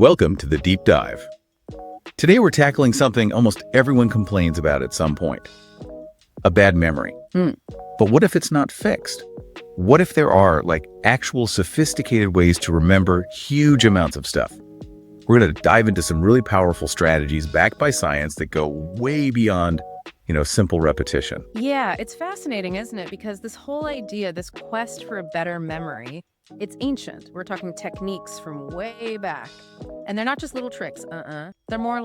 Welcome to the Deep Dive. Today we're tackling something almost everyone complains about at some point. A bad memory. But what if it's not fixed? What if there are, actual sophisticated ways to remember huge amounts of stuff? We're going to dive into some really powerful strategies backed by science that go way beyond, simple repetition. Yeah, it's fascinating, isn't it? Because this whole idea, this quest for a better memory, it's ancient. We're talking techniques from way back. And they're not just little tricks, They're more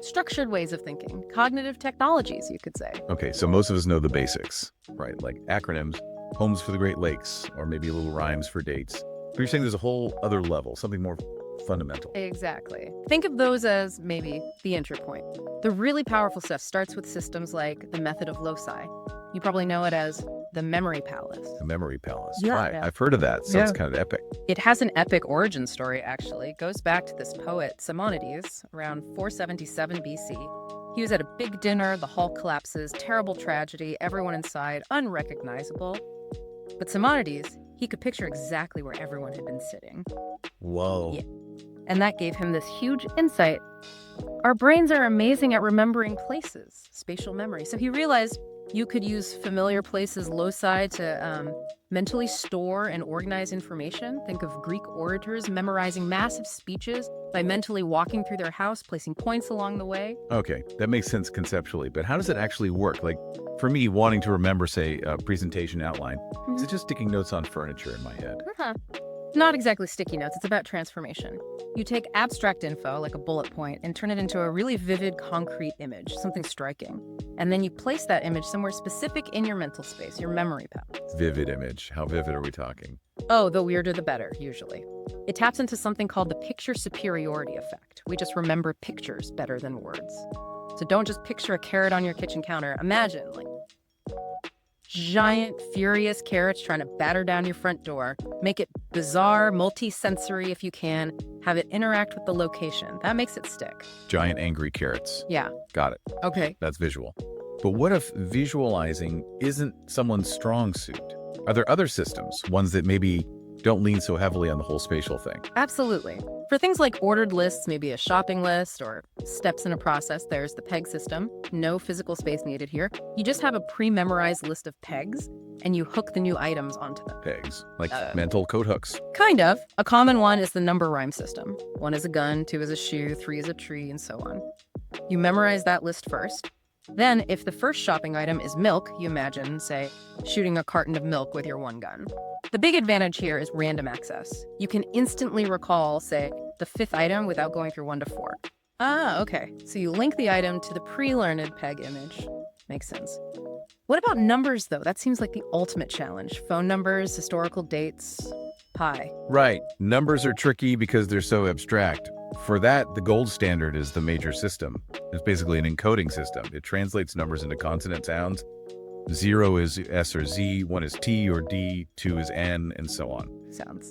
structured ways of thinking. Cognitive technologies, you could say. Okay, so most of us know the basics, right? Like acronyms, homes for the Great Lakes, or maybe little rhymes for dates. But you're saying there's a whole other level, something more fundamental. Exactly. Think of those as maybe the entry point. The really powerful stuff starts with systems like the Method of Loci. You probably know it as the memory palace. The memory palace. Yeah. Right. I've heard of that. Sounds kind of epic. It has an epic origin story, actually. It goes back to this poet, Simonides, around 477 BC. He was at a big dinner, the hall collapses, terrible tragedy, everyone inside, unrecognizable. But Simonides, he could picture exactly where everyone had been sitting. Whoa. Yeah. And that gave him this huge insight. Our brains are amazing at remembering places, spatial memory. So he realized you could use familiar places, loci, to mentally store and organize information. Think of Greek orators memorizing massive speeches by mentally walking through their house, placing points along the way. Okay, that makes sense conceptually, but how does it actually work? Like, for me, wanting to remember, say, a presentation outline, is it just sticking notes on furniture in my head? Not exactly sticky notes, it's about transformation. You take abstract info, like a bullet point, and turn it into a really vivid, concrete image, something striking. And then you place that image somewhere specific in your mental space, your memory palace. Vivid image. How vivid are we talking? Oh, the weirder the better, usually. It taps into something called the picture superiority effect. We just remember pictures better than words. So don't just picture a carrot on your kitchen counter. Imagine, giant, furious carrots trying to batter down your front door. Make it bizarre, multi-sensory if you can. Have it interact with the location. That makes it stick. Giant angry carrots. Yeah. Got it. Okay. That's visual. But what if visualizing isn't someone's strong suit? Are there other systems, ones that maybe don't lean so heavily on the whole spatial thing? Absolutely. For things like ordered lists, maybe a shopping list or steps in a process, there's the peg system. No physical space needed here. You just have a pre-memorized list of pegs and you hook the new items onto them. Pegs, like mental code hooks. Kind of. A common one is the number rhyme system. 1 is a gun, 2 is a shoe, 3 is a tree, and so on. You memorize that list first. Then, if the first shopping item is milk, you imagine, say, shooting a carton of milk with your one gun. The big advantage here is random access. You can instantly recall, say, the 5th item without going through 1 to 4. Ah, okay. So you link the item to the pre-learned peg image. Makes sense. What about numbers, though? That seems like the ultimate challenge. Phone numbers, historical dates, pi. Right. Numbers are tricky because they're so abstract. For that, the gold standard is the major system. It's basically an encoding system. It translates numbers into consonant sounds. 0 is S or Z, 1 is T or D, 2 is N, and so on. Sounds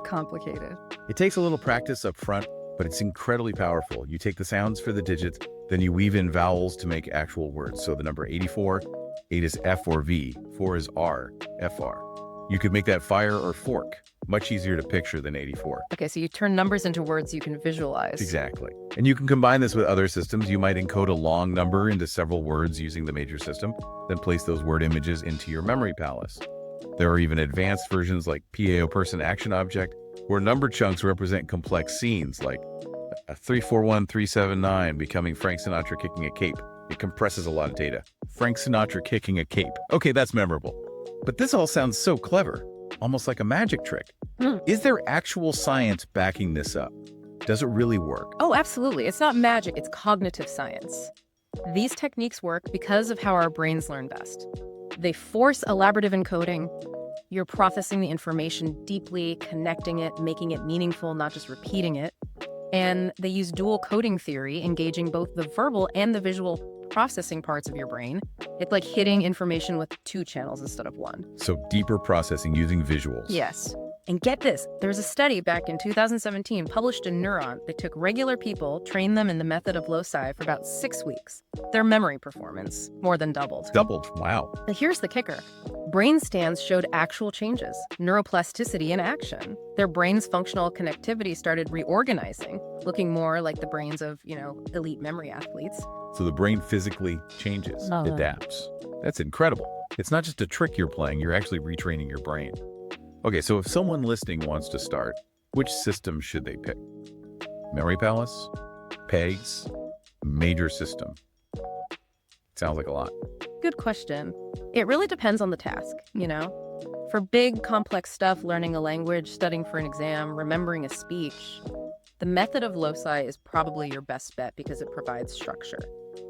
complicated. It takes a little practice up front, but it's incredibly powerful. You take the sounds for the digits, then you weave in vowels to make actual words. So the number 84, 8 is F or V, 4 is R, FR. You could make that fire or fork. Much easier to picture than 84. Okay, so you turn numbers into words you can visualize. Exactly. And you can combine this with other systems. You might encode a long number into several words using the major system, then place those word images into your memory palace. There are even advanced versions like PAO, person action object, where number chunks represent complex scenes like a 341379 becoming Frank Sinatra kicking a cape. It compresses a lot of data. Frank Sinatra kicking a cape. Okay, that's memorable. But this all sounds so clever, almost like a magic trick. Is there actual science backing this up? Does it really work? Oh, absolutely. It's not magic, it's cognitive science. These techniques work because of how our brains learn best. They force elaborative encoding. You're processing the information deeply, connecting it, making it meaningful, not just repeating it. And they use dual coding theory, engaging both the verbal and the visual processing parts of your brain. It's like hitting information with 2 channels instead of 1. So deeper processing using visuals. Yes. And get this, there's a study back in 2017 published in Neuron that took regular people, trained them in the method of loci for about 6 weeks. Their memory performance more than doubled. Doubled. Wow. But here's the kicker. Brain scans showed actual changes, neuroplasticity in action. Their brain's functional connectivity started reorganizing, looking more like the brains of, elite memory athletes. So the brain physically changes, adapts. That's incredible. It's not just a trick you're playing, you're actually retraining your brain. Okay, so if someone listening wants to start, which system should they pick? Memory Palace? Pegs? Major system? Sounds like a lot. Good question. It really depends on the task, For big, complex stuff, learning a language, studying for an exam, remembering a speech, the method of loci is probably your best bet because it provides structure.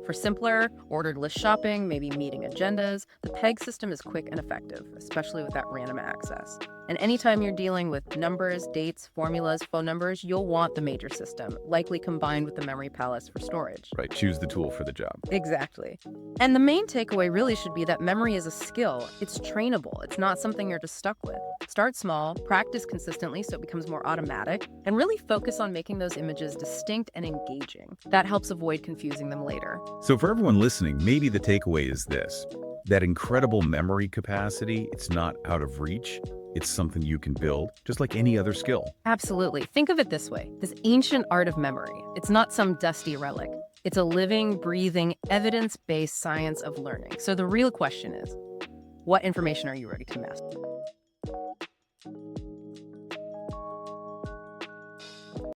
For simpler, ordered list shopping, maybe meeting agendas, the PEG system is quick and effective, especially with that random access. And anytime you're dealing with numbers, dates, formulas, phone numbers, you'll want the major system, likely combined with the memory palace for storage. Right, choose the tool for the job. Exactly. And the main takeaway really should be that memory is a skill. It's trainable. It's not something you're just stuck with. Start small, practice consistently so it becomes more automatic, and really focus on making those images distinct and engaging. That helps avoid confusing them later. So for everyone listening, maybe the takeaway is this. That incredible memory capacity, it's not out of reach. It's something you can build, just like any other skill. Absolutely. Think of it this way. This ancient art of memory, it's not some dusty relic. It's a living, breathing, evidence-based science of learning. So the real question is, what information are you ready to master?